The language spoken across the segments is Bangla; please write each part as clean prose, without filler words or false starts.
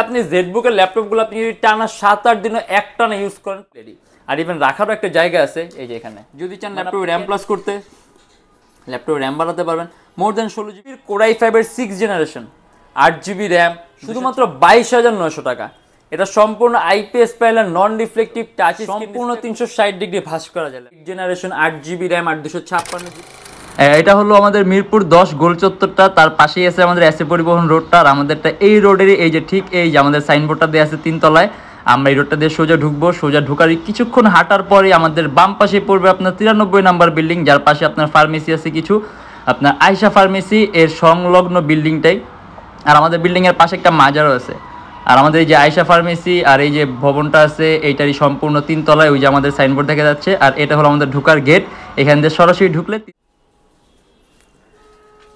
আপনি জেডবুকের ল্যাপটপগুলো আপনি যদি টানা 7-8 দিনও একটানা ইউজ করেন রেডি। আর ইভেন রাখারও একটা জায়গা আছে এই যে এখানে। যদি চান ল্যাপটপে র্যাম প্লাস করতে, ল্যাপটপে র্যাম বাড়াতে পারবেন। মোর দেন 16 জিবির Core i5 এর 6th জেনারেশন 8 জিবি র্যাম শুধুমাত্র 22,900 টাকা। এটা সম্পূর্ণ IPS panel, non reflective touch, সম্পূর্ণ 360 ডিগ্রি ভাঁজ করা যায়। জেনারেশন 8 জিবি র্যাম আর 256 জিবি। এটা হলো আমাদের মিরপুর 10 গোল চত্বরটা, তার পাশেই আছে আমাদের এসএ পরিবহন রোডটা। আর আমাদেরটা এই রোডেরই এই যে ঠিক এই যে আমাদের সাইনবোর্ডটা দেওয়া আছে 3 তলায়। আমরা এই রোডটা দিয়ে সোজা ঢুকবো। সোজা ঢুকার কিছুক্ষণ হাঁটার পরে আমাদের বাম পাশে পড়বে আপনার 93 নাম্বার বিল্ডিং, যার পাশে আপনার ফার্মেসি আছে কিছু, আপনার আয়শা ফার্মেসি এর সংলগ্ন বিল্ডিংটাই। আর আমাদের বিল্ডিংয়ের পাশে একটা মাজারও আছে। আর আমাদের এই যে আয়শা ফার্মেসি আর এই যে ভবনটা আছে এইটারই সম্পূর্ণ 3 তলায় ওই যে আমাদের সাইনবোর্ড দেখা যাচ্ছে। আর এটা হলো আমাদের ঢুকার গেট। এখান দিয়ে সরাসরি ঢুকলে।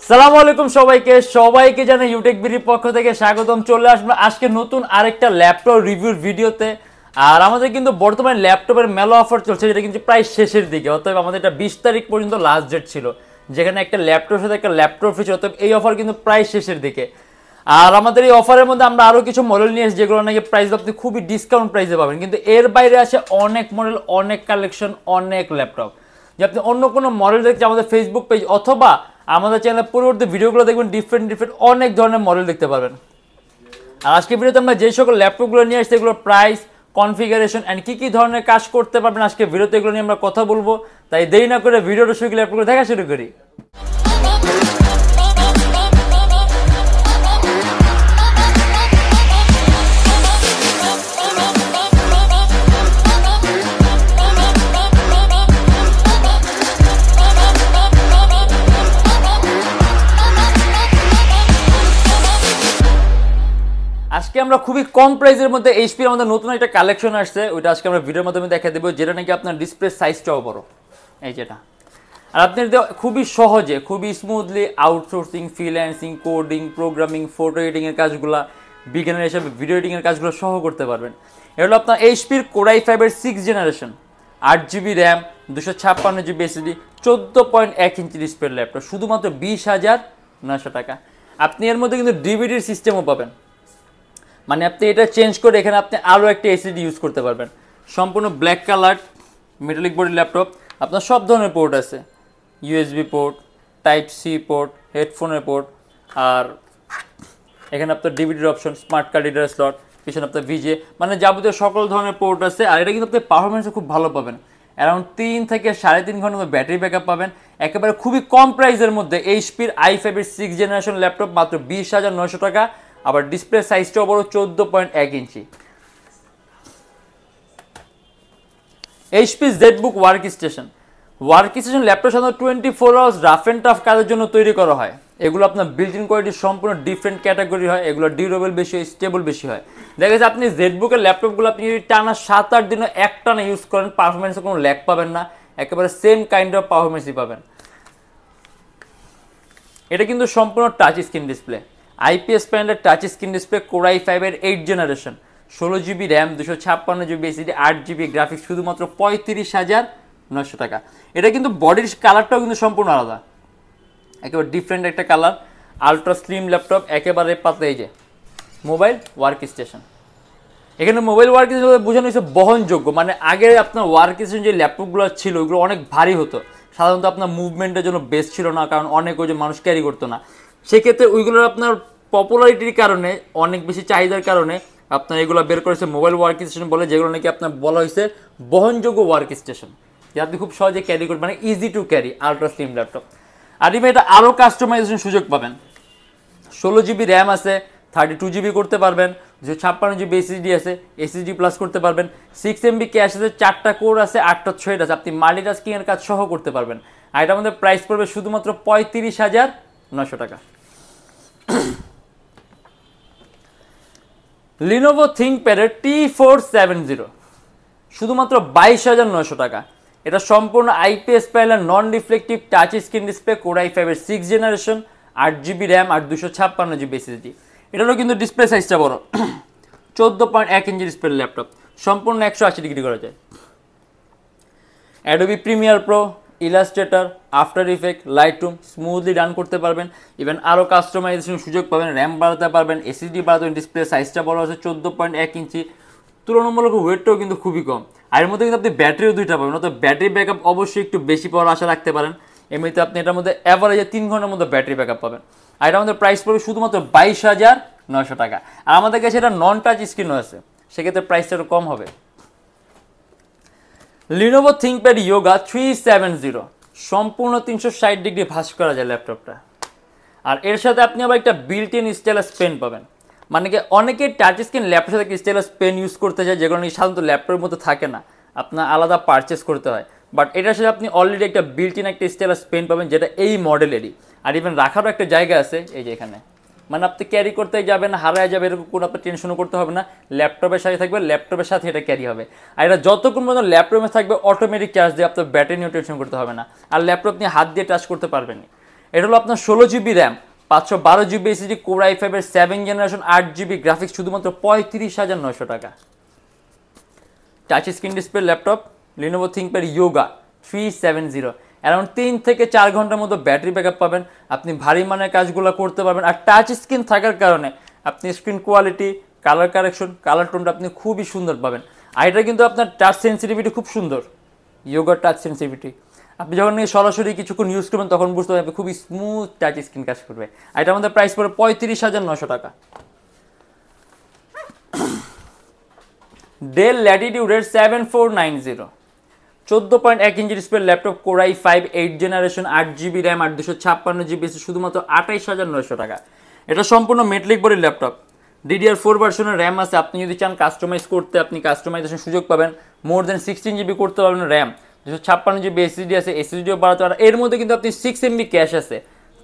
সালামু আলাইকুম সবাইকে জানাই ইউটেকবিডির পক্ষ থেকে স্বাগতম। চলে আসবো আজকে নতুন আরেকটা ল্যাপটপ রিভিউর ভিডিওতে। আর আমাদের কিন্তু বর্তমানে ল্যাপটপের মেলা অফার চলছে, যেটা কিন্তু প্রায় শেষের দিকে। অতএব আমাদের এটা 20 তারিখ পর্যন্ত লাস্ট ডেট ছিল, যেখানে একটা ল্যাপটপের সাথে একটা ল্যাপটপ ফ্রি ছিল। অতএব এই অফার কিন্তু প্রায় শেষের দিকে। আর আমাদের এই অফারের মধ্যে আমরা আরও কিছু মডেল নিয়ে এসেছি, যেগুলো নাকি প্রাইস আপনি খুবই ডিসকাউন্ট প্রাইসে পাবেন। কিন্তু এর বাইরে আছে অনেক মডেল, অনেক কালেকশন, অনেক ল্যাপটপ। যে আপনি অন্য কোনো মডেল দেখতে আমাদের ফেসবুক পেজ অথবা আমাদের চ্যানেলে পরবর্তী ভিডিওগুলো দেখবেন, ডিফারেন্ট অনেক ধরনের মডেল দেখতে পারবেন। আর আজকে ভিডিওতে আমরা যে সকল ল্যাপটপগুলো নিয়ে আসছি এগুলোর প্রাইস, কনফিগারেশন অ্যান্ড কী ধরনের কাজ করতে পারবেন আজকে ভিডিওতে এগুলো নিয়ে আমরা কথা বলবো। তাই দেরি না করে ভিডিওটা শুরু করে ল্যাপটপগুলো দেখা শুরু করি। আজকে আমরা খুবই কম প্রাইসের মধ্যে এইচপির আমাদের নতুন একটা কালেকশন আসছে, ওইটা আজকে আমরা ভিডিওর মাধ্যমে দেখা দেবো, যেটা নাকি আপনার ডিসপ্লে সাইজটাও বড় এই যেটা। আর আপনি খুবই সহজে, খুবই smoothly outsourcing, freelancing, coding, programming, photo এডিটিংয়ের কাজগুলো, বিজ্ঞানের হিসাবে ভিডিও এডিটিংয়ের কাজগুলো সহ করতে পারবেন। এটা হলো আপনার এইচপির Core i5 এর 6th generation 8 GB RAM 256 GB SSD 14.1 inch display laptop শুধুমাত্র 20,900 টাকা। আপনি এর মধ্যে কিন্তু ডিভিডির সিস্টেমও পাবেন, মানে আপনি এটা চেঞ্জ করে এখানে আপনি আরও একটা এসএসডি ইউজ করতে পারবেন। সম্পূর্ণ black colour metallic body laptop. আপনার সব ধরনের পোর্ট আছে, USB port, type C port, হেডফোনের পোর্ট, আর এখানে আপনার ডিভিডির option, smart card reader slot, পিছনে আপনার ভিজে, মানে যাবতীয় সকল ধরনের পোর্ট আছে। আর এটা কিন্তু আপনি পারফরমেন্সও খুব ভালো পাবেন, অ্যারাউন্ড 3 থেকে 3.5 ঘন্টার ব্যাটারি ব্যাকআপ পাবেন। একেবারে খুবই কম প্রাইসের মধ্যে এইচপির i5 এর 6th জেনারেশন ল্যাপটপ মাত্র 20,900 টাকা। আবার ডিসপ্লে সাইজটাও বড় 14.1 inch. HP ZBook workstation laptop সাধারণত 24 আওয়ার্স রাফ অ্যান্ড টাফ কাজের জন্য তৈরি করা হয়। এগুলো আপনার বিল্ট ইন কোয়ালিটি সম্পূর্ণ ডিফারেন্ট ক্যাটাগরি হয়, এগুলো ডিউরেবল বেশি হয়, স্টেবল বেশি হয়। দেখা যাচ্ছে আপনি জেডবুকের ল্যাপটপগুলো আপনি যদি টানা 7-8 দিনও একটানা ইউজ করেন, পারফরমেন্সে কোনো ল্যাগ পাবেন না, একেবারে সেম কাইন্ড অফ পারফরমেন্সই পাবেন। এটা কিন্তু সম্পূর্ণ টাচ স্ক্রিন ডিসপ্লে, আইপিএস প্যানেলের touch screen display, Core i5 এর 8th generation 16 GB RAM 256 GB SSD 8 GB graphics শুধুমাত্র 35,900 টাকা। এটা কিন্তু বডির কালারটাও কিন্তু সম্পূর্ণ আলাদা, একেবারে ডিফারেন্ট একটা কালার। আলট্রা স্লিম ল্যাপটপ, একেবারে পাতলা। এই যে মোবাইল ওয়ার্ক স্টেশন, এখানে মোবাইল ওয়ার্ক স্টেশন বোঝানো হয়েছে বহনযোগ্য। মানে আগে আপনার ওয়ার্ক স্টেশন যে ল্যাপটপগুলো ছিল ওইগুলো অনেক ভারী হতো, সাধারণত আপনার মুভমেন্টের জন্য বেস্ট ছিল না, কারণ অনেক ওই যে মানুষ ক্যারি করতো না। সেক্ষেত্রে ওইগুলোর আপনার পপুলারিটির কারণে, অনেক বেশি চাহিদার কারণে আপনার এগুলো বের করেছে মোবাইল ওয়ার্ক স্টেশন বলে, যেগুলো নাকি আপনার বলা হয়েছে বহনযোগ্য ওয়ার্ক স্টেশন, যে আপনি খুব সহজে ক্যারি করবেন, মানে easy to carry ultra slim laptop. আর ইভেন এটা আরও কাস্টমাইজেশন সুযোগ পাবেন। 16 জিবি র্যাম আছে, 32 জিবি করতে পারবেন, 256 জিবি এসএসডি আছে, এসএসডি প্লাস করতে পারবেন, 6 MB ক্যাশ আছে, 4টা কোর আছে, 8টা থ্রেড আছে, আপনি মাল্টিটাস্কিংয়ের কাজ সহ করতে পারবেন। আর এটা আমাদের প্রাইস পড়বে শুধুমাত্র 35,900 টাকা। লিনোভো থিংকপ্যাডের T470 শুধুমাত্র 22,900 টাকা। এটা সম্পূর্ণ IPS panel, non reflective touch screen display, Core i5 এর 6th জেনারেশন 8 জিবি র্যাম আর 256 জিবি এসএসডি। এটারও কিন্তু ডিসপ্লে সাইজটা বড়, 14.1 ইঞ্চি ডিসপ্লে ল্যাপটপ, সম্পূর্ণ 180 ডিগ্রি করা যায়। Adobe Premiere Pro Illustrator, after effect, Lightroom smoothly run করতে পারবেন। ইভেন আরও কাস্টমাইজেশনের সুযোগ পাবেন, র্যাম বাড়াতে পারবেন, এসএসডি বাড়াতে পারবেন। ডিসপ্লে সাইজটা বড় আছে 14.1 ইঞ্চি, তুলনামূলক ওয়েটটাও কিন্তু খুবই কম। আর এর মধ্যে কিন্তু আপনি ব্যাটারিও দুইটা পাবেন, অর্থাৎ ব্যাটারি ব্যাকআপ অবশ্যই একটু বেশি পাওয়ার আশা রাখতে পারেন। এমনিতে আপনি এটার মধ্যে অ্যাভারেজে 3 ঘন্টার মধ্যে ব্যাটারি ব্যাকআপ পাবেন। আর এটা আমাদের প্রাইস পড়বে শুধুমাত্র 22,900 টাকা। আর আমাদের কাছে এটা নন টাচ স্ক্রিনও আছে, সেক্ষেত্রে প্রাইসটা একটু কম হবে। লিনোভো থিংকপ্যাড ইয়োগা 370 সম্পূর্ণ 360 ডিগ্রি ভাঁজ করা যায় ল্যাপটপটা। আর এর সাথে আপনি আবার একটা বিল্ট ইন স্টাইলাস পেন পাবেন। মানে কি অনেকে টাচ স্ক্রিন ল্যাপটপের সাথে স্টাইলাস পেন ইউজ করতে চায়, যেগুলো নাকি সাধারণত ল্যাপটপের মধ্যে থাকে না, আপনার আলাদা পারচেস করতে হয়। বাট এটার সাথে আপনি অলরেডি একটা বিল্ট ইন একটা স্টাইলাস পেন পাবেন, যেটা এই মডেলেরই। আর ইভেন রাখারও একটা জায়গা আছে এই যে এখানে, মানে আপনি ক্যারি করতে যাবেন, হারায় যাবে, এরকম কোনো আপনার টেনশনও করতে হবে না। ল্যাপটপের সাথে থাকবে, ল্যাপটপের সাথে এটা ক্যারি হবে। আর এটা যতক্ষণ পর্যন্ত ল্যাপটপে থাকবে অটোমেটিক চার্জ দিয়ে আপনার ব্যাটারি নিয়েও টেনশন করতে হবে না। আর ল্যাপটপ নিয়ে হাত দিয়ে টাচ করতে পারবেন না। এটা হলো আপনার 16GB RAM, 512GB SSD, core i5 এর 7 জেনারেশন, 8GB গ্রাফিক্স, শুধুমাত্র 35,900 টাকা। Touch screen display laptop Lenovo ThinkPad yoga 370, around 3 থেকে 4 ঘন্টার মতো ব্যাটারি ব্যাকআপ পাবেন। আপনি ভারী মানের কাজগুলো করতে পারবেন। আর টাচ স্ক্রিন থাকার কারণে আপনি screen quality, colour correction, colour টোনটা আপনি খুবই সুন্দর পাবেন। আর এটা কিন্তু আপনার টাচ সেন্সিটিভিটি খুব সুন্দর, ইয়োগার টাচ সেন্সিটিভিটি। আপনি যখন সরাসরি কিছুক্ষণ ইউজ করবেন তখন বুঝতে পারবেন খুবই স্মুথ টাচ স্ক্রিন কাজ করবে। আর এটা আমাদের প্রাইস পড়ে 35,900 টাকা। ডেল ল্যাটিটিউডের 7490 14.1 inch display laptop, core i5 8 generation, 8GB RAM, 256GB, শুধুমাত্র 28,900 টাকা। এটা সম্পূর্ণ মেটালিক বডির ল্যাপটপ, DDR4 ভার্সনের র্যাম আছে। আপনি যদি চান কাস্টমাইজ করতে, আপনি কাস্টমাইজেশন সুযোগ পাবেন। মোর দেন 16GB করতে পারবেন র্যাম, 256GB এসএসডি আছে, এসএসডিও বাড়াতে পারেন। এর মধ্যে কিন্তু আপনি 6MB ক্যাশ আছে,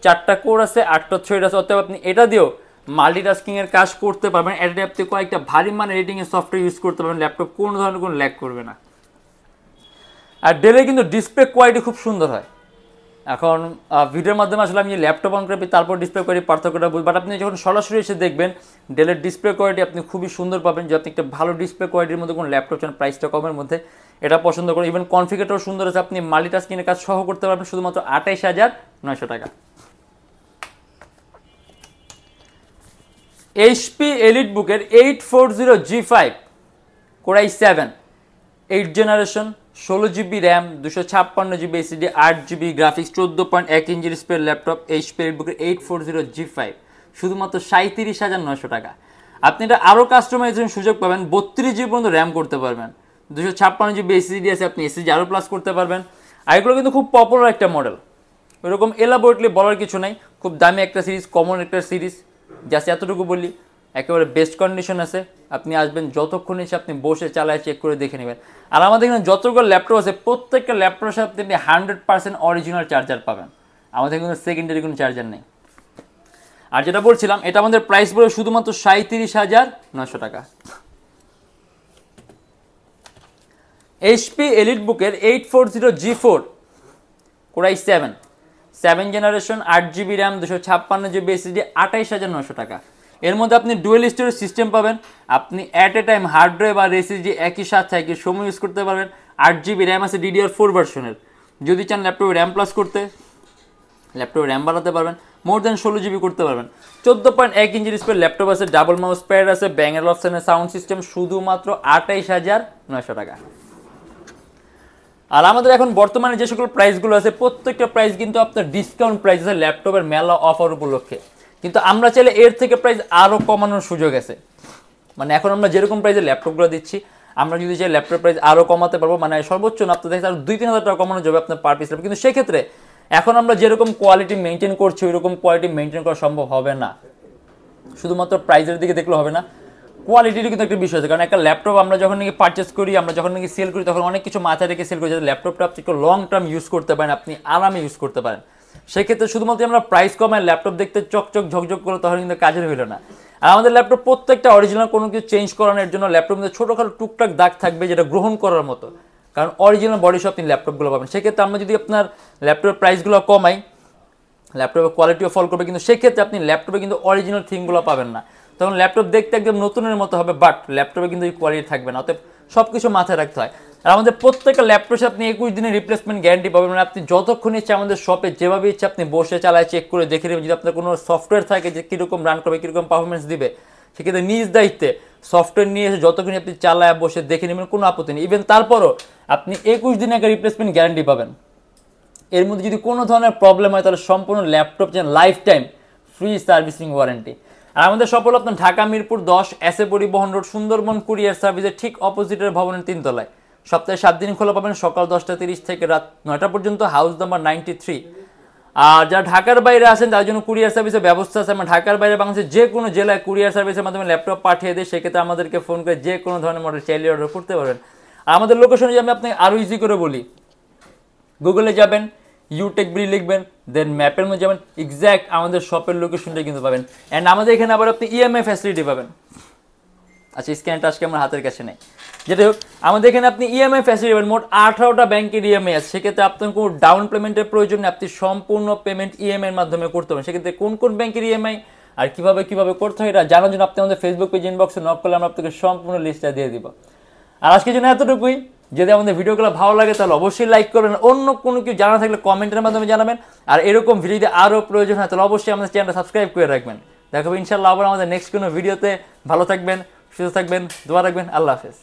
4টা কোর আছে, 8টা থ্রেড আছে। অর্থাৎ আপনি এটা দিয়েও মাল্টিটাস্কিং এর কাজ করতে পারবেন। এটা আপনি কয়েকটা ভারী মানের এডিটিং এর সফটওয়্যার ইউজ করতে পারবেন। ল্যাপটপ কোনো ধরনের কোনো ল্যাগ করবে না। আর ডেলের কিন্তু ডিসপ্লে কোয়ালিটি খুব সুন্দর হয়। এখন ভিডিওর মাধ্যমে আসলে আমি ল্যাপটপ অন করে তারপর ডিসপ্লে কোয়ালিটি পার্থক্যটা বুঝি, বাট আপনি যখন সরাসরি এসে দেখবেন ডেলের ডিসপ্লে কোয়ালিটি আপনি খুবই সুন্দর পাবেন। যে আপনি একটা ভালো ডিসপ্লে কোয়ালিটির মধ্যে কোনো ল্যাপটপ চান প্রাইসটা কমের মধ্যে, এটা পছন্দ করেন। ইভেন কনফিগারেটর সুন্দর আছে, আপনি মাল্টিটাস্কিংয়ের কাজ সহ করতে পারবেন শুধুমাত্র 28,900 টাকা। এইচপি এলিটবুকের 840G5 core i7 8 generation, 16GB RAM, 256GB SSD, 8GB graphics, 14.1 inch display laptop, HP এলিটবুকের 840G5 শুধুমাত্র 37,900 টাকা। আপনি এটা আরও কাস্টমাইজেশন সুযোগ পাবেন, 32GB পর্যন্ত র্যাম করতে পারবেন, 256GB এসএসডি আছে, আপনি এসএসডি আরও প্লাস করতে পারবেন। আর এগুলো কিন্তু খুব পপুলার একটা মডেল, ওইরকম এলাবোরেটলি বলার কিছু নেই। খুব দামি একটা সিরিজ, কমন একটা সিরিজ, জাস্ট এতটুকু বলি একেবারে বেস্ট কন্ডিশন আছে। আপনি আসবেন, যতক্ষণ এসে আপনি বসে চালায় চেক করে দেখে নেবেন। আর আমাদের এখানে যতগুলো ল্যাপটপ আছে প্রত্যেকটা ল্যাপটপের সাথে আপনি 100% অরিজিনাল চার্জার পাবেন। আমাদের কিন্তু সেকেন্ডারি কোনো চার্জার নেই। আর যেটা বলছিলাম, এটা আমাদের প্রাইস পড়ে শুধুমাত্র 37,900 টাকা। এইচপি এলিটবুকের 840G4 core i7 7 generation, 8GB RAM, 256GB SSD, 28,900 টাকা। এর মধ্যে আপনি ডুয়েল স্টোরেজ সিস্টেম পাবেন। আপনি at a time hard drive আর এসএসডি একই সাথে একই সময় ইউজ করতে পারবেন। 8GB র্যাম আছে DDR4 ভার্সনের। যদি চান ল্যাপটপে র্যাম প্লাস করতে, ল্যাপটপে র্যাম বাড়াতে পারবেন, মোর দেন 16GB করতে পারবেন। 14.1 ইঞ্চি ডিসপ্লে ল্যাপটপ আছে, ডাবল মাউস প্যাড আছে, ব্যাঙ্গের অপশনের সাউন্ড সিস্টেম, শুধুমাত্র 28,900 টাকা। আর আমাদের এখন বর্তমানে যে সকল প্রাইসগুলো আছে প্রত্যেকটা প্রাইস কিন্তু আপনার ডিসকাউন্ট প্রাইস আছে ল্যাপটপের মেলা অফার উপলক্ষে। কিন্তু আমরা চাইলে এর থেকে প্রাইস আরও কমানোর সুযোগ আছে। মানে এখন আমরা যেরকম প্রাইসে ল্যাপটপগুলো দিচ্ছি, আমরা যদি চাই ল্যাপটপ প্রাইস আরও কমাতে পারবো, মানে সর্বোচ্চ না আপনার দেখে আরও 2-3 হাজার টাকা কমানো যাবে আপনার পার পিস। কিন্তু সেক্ষেত্রে এখন আমরা যেরকম কোয়ালিটি মেনটেন করছি ওইরকম কোয়ালিটি মেনটেন করা সম্ভব হবে না। শুধুমাত্র প্রাইসের দিকে দেখলে হবে না, কোয়ালিটির কিন্তু একটা বিষয় আছে। কারণ একটা ল্যাপটপ আমরা যখন নাকি পারচেস করি, আমরা যখন নাকি সেল করি, তখন অনেক কিছু মাথায় রেখে সেল করি যাতে ল্যাপটপটা আপনি একটু লং টার্ম ইউজ করতে পারেন, আপনি আরামে ইউজ করতে পারেন। সেক্ষেত্রে শুধুমাত্র আমরা প্রাইস কমায় ল্যাপটপ দেখতে চকচক ঝকঝক করে তখন কিন্তু কাজের হইল না। আর আমাদের ল্যাপটপ প্রত্যেকটা অরিজিনাল, কোনো কিছু চেঞ্জ করানোর জন্য ল্যাপটপের মধ্যে ছোটোখাটো টুকটাক দাগ থাকবে যেটা গ্রহণ করার মতো, কারণ অরিজিনাল বডি শপ আপনি ল্যাপটপগুলো পাবেন। সেক্ষেত্রে আমরা যদি আপনার ল্যাপটপের প্রাইসগুলো কমাই, ল্যাপটপের কোয়ালিটিও ফল করবে, কিন্তু সেক্ষেত্রে আপনি ল্যাপটপে কিন্তু অরিজিনাল থিংগুলো পাবেন না। তখন ল্যাপটপ দেখতে একদম নতুনের মতো হবে, বাট ল্যাপটপে কিন্তু এই কোয়ালিটি থাকবে না। অতএব সব কিছু মাথায় রাখতে হয়। আর আমাদের প্রত্যেকটা ল্যাপটপে আপনি 21 দিনের রিপ্লেসমেন্ট গ্যারান্টি পাবেন। মানে আপনি যতক্ষণ ইচ্ছে আমাদের শপে যেভাবে ইচ্ছে আপনি বসে চালায় চেক করে দেখে নেবেন। যদি আপনার কোনো সফটওয়্যার থাকে যে কীরকম রান করবে, কীরকম পারফরমেন্স দিবে, সেক্ষেত্রে নিজ দায়িত্বে সফটওয়্যার নিয়ে এসে যতক্ষণ আপনি চালায় বসে দেখে নেবেন, কোনো আপত্তি নেই। ইভেন তারপরও আপনি 21 দিন আগে রিপ্লেসমেন্ট গ্যারান্টি পাবেন। এর মধ্যে যদি কোনো ধরনের প্রবলেম হয় তাহলে সম্পূর্ণ ল্যাপটপ যেন lifetime free servicing warranty. আর আমাদের সফল আপনার Dhaka Mirpur 10 SA Paribahan road Sundarban courier সার্ভিসের ঠিক অপোজিটের ভবনের 3 তলায়। সপ্তাহে 7 দিন খোলা পাবেন, সকাল 10:30 থেকে রাত 9টা পর্যন্ত, হাউস নাম্বার 93। আর যারা ঢাকার বাইরে আছেন তার জন্য কুরিয়ার সার্ভিসের ব্যবস্থা আছে। আমরা ঢাকার বাইরে বাংলাদেশের যে কোনো জেলায় কুরিয়ার সার্ভিসের মাধ্যমে ল্যাপটপ পাঠিয়ে দিই, সেক্ষেত্রে আমাদেরকে ফোন করে যে কোনো ধরনের মডেল চাইলে অর্ডার করতে পারবেন। আর আমাদের লোকেশনে যদি আমি আপনাকে আরও ইজি করে বলি, গুগলে যাবেন, Youtechbd লিখবেন, দেন ম্যাপের মধ্যে যাবেন, এক্স্যাক্ট আমাদের শপের লোকেশনটা কিন্তু পাবেন। অ্যান্ড আমাদের এখানে আবার আপনি ইএমআই ফ্যাসিলিটি পাবেন। আচ্ছা, স্ক্যানটা আজকে আমার হাতের কাছে নেই, যেটা হোক আমাদের এখানে আপনি ইএমআই ফ্যাসিলিটি পাবেন। মোট 18টা ব্যাংকের ইএমআই আছে। সেক্ষেত্রে আপনার কোনো ডাউন পেমেন্টের প্রয়োজন নেই, আপনি সম্পূর্ণ পেমেন্ট ইএমআইয়ের মাধ্যমে করতে পারেন। সেক্ষেত্রে কোন কোন ব্যাংকের ইএমআই আর কীভাবে করতে হয় এটা জানার জন্য আপনি আমাদের ফেসবুক পেজ ইনবক্সে নক করলে আমরা আপনাকে সম্পূর্ণ লিস্টটা দিয়ে দিব। আর আজকের জন্য এতটুকুই। যদি আমাদের ভিডিওগুলো ভালো লাগে তাহলে অবশ্যই লাইক করবেন। অন্য কোনো কিছু জানা থাকলে কমেন্টের মাধ্যমে জানাবেন। আর এরকম ভিডিও যদি আরও প্রয়োজন হয় তাহলে অবশ্যই আমাদের চ্যানেলটা সাবস্ক্রাইব করে রাখবেন। দেখাবো ইনশাআল্লাহ আবার আমাদের নেক্সট কোনো ভিডিওতে। ভালো থাকবেন, সুস্থ থাকবেন, দোয়া রাখবেন। আল্লাহ হাফেজ।